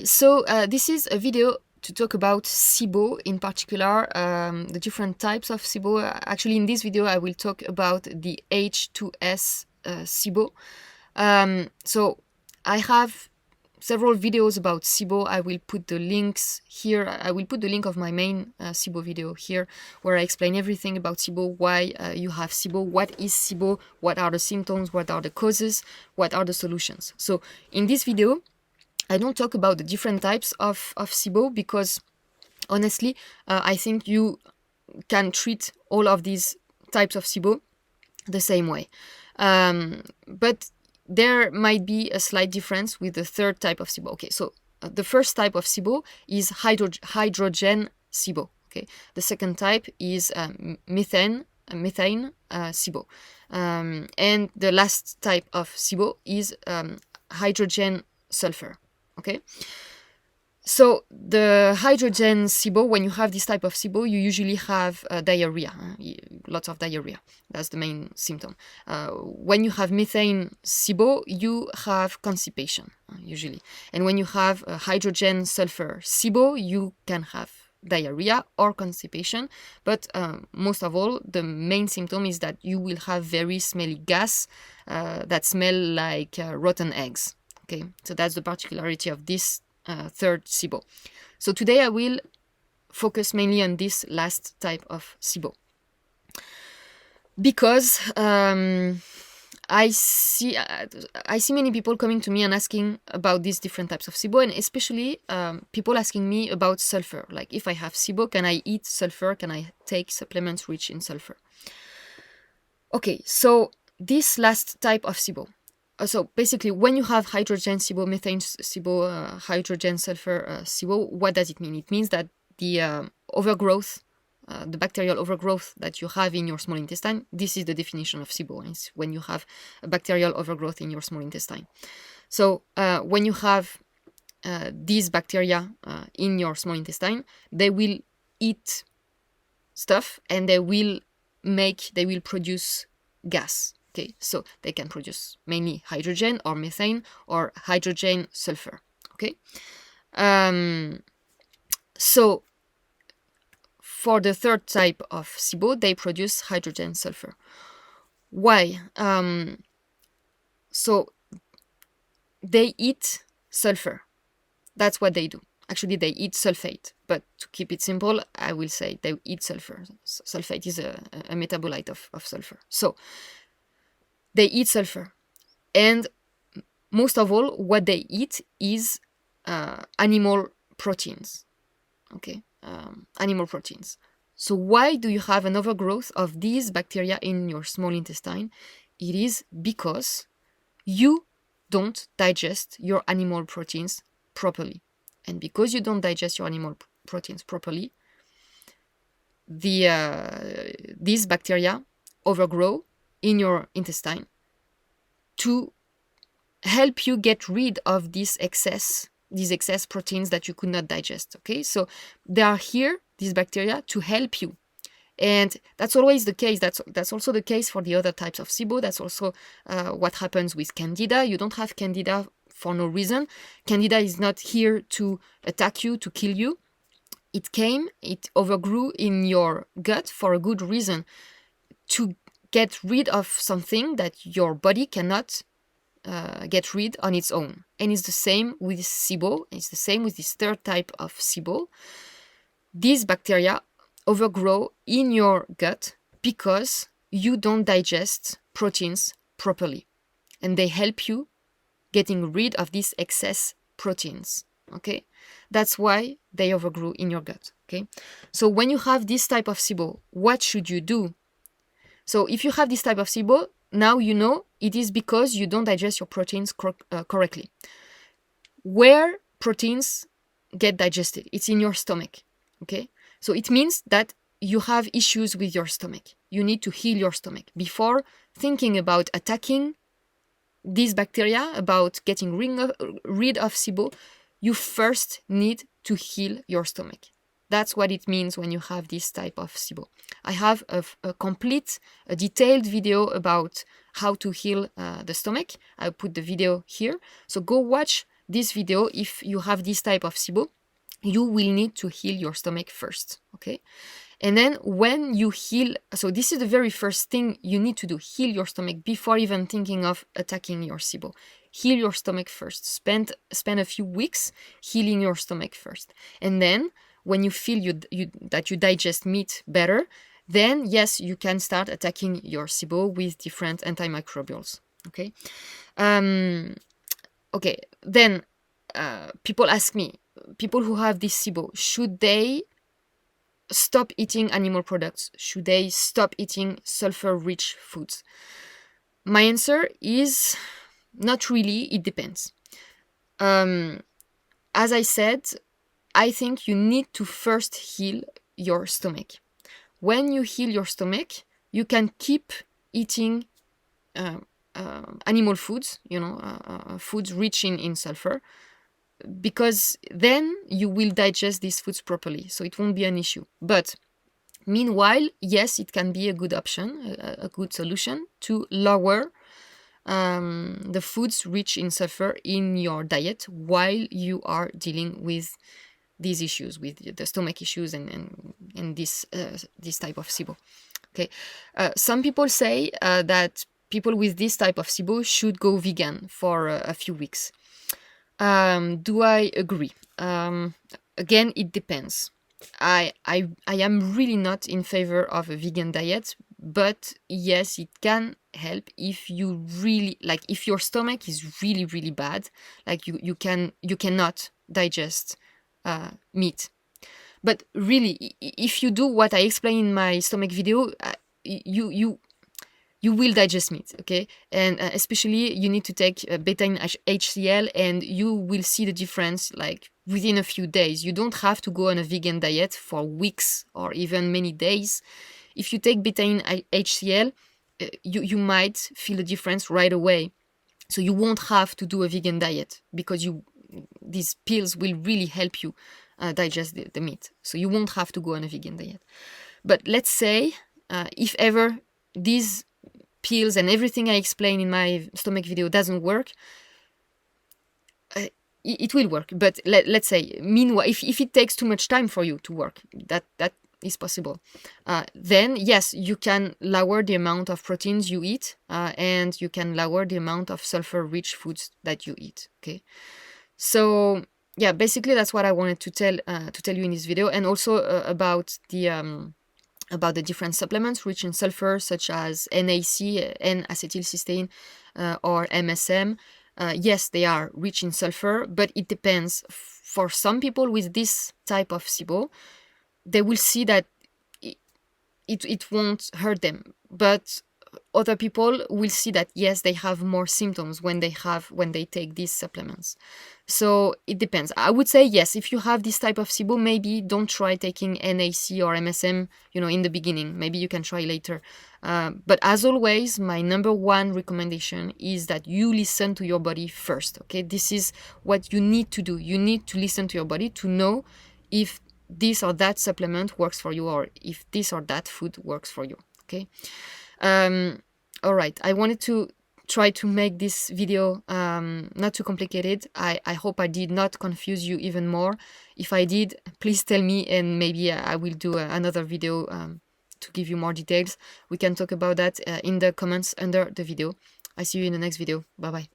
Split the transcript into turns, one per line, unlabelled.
So this is a video to talk about SIBO, in particular the different types of SIBO. Actually, in this video I will talk about the H2S SIBO. So I have several videos about SIBO. I will put the links here. I will put the link of my main SIBO video here, where I explain everything about SIBO, why you have SIBO, what is SIBO, what are the symptoms, what are the causes, what are the solutions. So in this video, I don't talk about the different types of SIBO because, honestly, I think you can treat all of these types of SIBO the same way. But there might be a slight difference with the third type of SIBO. Okay, so the first type of SIBO is hydrogen SIBO. Okay, the second type is methane SIBO, and the last type of SIBO is Hydrogen-sulfur. Okay, so the hydrogen SIBO, when you have this type of SIBO, you usually have diarrhea, lots of diarrhea. That's the main symptom. When you have methane SIBO, you have constipation, usually. And when you have Hydrogen-sulfur SIBO, you can have diarrhea or constipation. But most of all, the main symptom is that you will have very smelly gas that smell like rotten eggs. Okay, so that's the particularity of this third SIBO. So today I will focus mainly on this last type of SIBO because I see many people coming to me and asking about these different types of SIBO, and especially people asking me about sulfur. Like, if I have SIBO, can I eat sulfur? Can I take supplements rich in sulfur? Okay, so this last type of SIBO. So basically, when you have hydrogen SIBO, methane SIBO, Hydrogen-sulfur SIBO, what does it mean? It means that the overgrowth, the bacterial overgrowth that you have in your small intestine, this is the definition of SIBO. It's when you have a bacterial overgrowth in your small intestine. So when you have these bacteria in your small intestine, they will eat stuff and they will produce gas. Okay, so they can produce mainly hydrogen or methane or hydrogen-sulfur. Okay, so for the third type of SIBO, they produce hydrogen-sulfur. Why? So they eat sulfur. That's what they do. Actually, they eat sulfate, but to keep it simple, I will say they eat sulfur. Sulfate is a metabolite of sulfur. So they eat sulfur, and most of all, what they eat is animal proteins. Okay, animal proteins. So why do you have an overgrowth of these bacteria in your small intestine? It is because you don't digest your animal proteins properly. And because you don't digest your animal proteins properly, these bacteria overgrow in your intestine to help you get rid of these excess proteins that you could not digest. Okay, so they are here, these bacteria, to help you. And that's always the case. That's also the case for the other types of SIBO. That's also what happens with Candida. You don't have Candida for no reason. Candida is not here to attack you, to kill you. It overgrew in your gut for a good reason, to get rid of something that your body cannot get rid on its own. And it's the same with SIBO. It's the same with this third type of SIBO. These bacteria overgrow in your gut because you don't digest proteins properly, and they help you getting rid of these excess proteins. Okay, that's why they overgrow in your gut. Okay, so when you have this type of SIBO, what should you do? So if you have this type of SIBO, now you know it is because you don't digest your proteins correctly. Where proteins get digested, it's in your stomach. Okay, so it means that you have issues with your stomach. You need to heal your stomach. Before thinking about attacking these bacteria, about getting rid of SIBO, you first need to heal your stomach. That's what it means when you have this type of SIBO. I have a complete, detailed video about how to heal the stomach. I'll put the video here. So go watch this video, if you have this type of SIBO, you will need to heal your stomach first, okay? And then when you heal, so this is the very first thing you need to do, heal your stomach before even thinking of attacking your SIBO. Heal your stomach first. Spend a few weeks healing your stomach first. And then when you feel that you digest meat better, then yes, you can start attacking your SIBO with different antimicrobials, okay? Okay, then people ask me, people who have this SIBO, should they stop eating animal products? Should they stop eating sulfur-rich foods? My answer is not really, it depends. As I said, I think you need to first heal your stomach. When you heal your stomach, you can keep eating animal foods, foods rich in sulfur, because then you will digest these foods properly, so it won't be an issue. But meanwhile, yes, it can be a good option, a good solution to lower the foods rich in sulfur in your diet while you are dealing with these issues, with the stomach issues and this type of SIBO. Okay, some people say that people with this type of SIBO should go vegan for a few weeks. Do I agree? Again, it depends. I am really not in favor of a vegan diet, but yes, it can help if you really, like, if your stomach is really, really bad, like you cannot digest meat. But really, if you do what I explained in my stomach video, you will digest meat, okay? And especially you need to take betaine HCl, and you will see the difference like within a few days. You don't have to go on a vegan diet for weeks or even many days. If you take betaine HCl, you might feel a difference right away. So you won't have to do a vegan diet because these pills will really help you digest the meat. So you won't have to go on a vegan diet. But let's say if ever these pills and everything I explained in my stomach video doesn't work, it will work. But let's say, meanwhile, if it takes too much time for you to work, that is possible, then yes, you can lower the amount of proteins you eat, and you can lower the amount of sulfur-rich foods that you eat, okay? So yeah, basically that's what I wanted to tell you in this video, and also about the different supplements rich in sulfur, such as NAC, N-acetylcysteine, or MSM. Yes, they are rich in sulfur, but it depends. For some people with this type of SIBO, they will see that it won't hurt them. But other people will see that, yes, they have more symptoms when they take these supplements. So it depends. I would say, yes, if you have this type of SIBO, maybe don't try taking NAC or MSM, in the beginning. Maybe you can try later. But as always, my number one recommendation is that you listen to your body first, okay? This is what you need to do. You need to listen to your body to know if this or that supplement works for you, or if this or that food works for you, okay? All right, I wanted to try to make this video not too complicated. I hope I did not confuse you even more. If I did, please tell me, and maybe I will do another video to give you more details. We can talk about that in the comments under the video. I see you in the next video. Bye bye.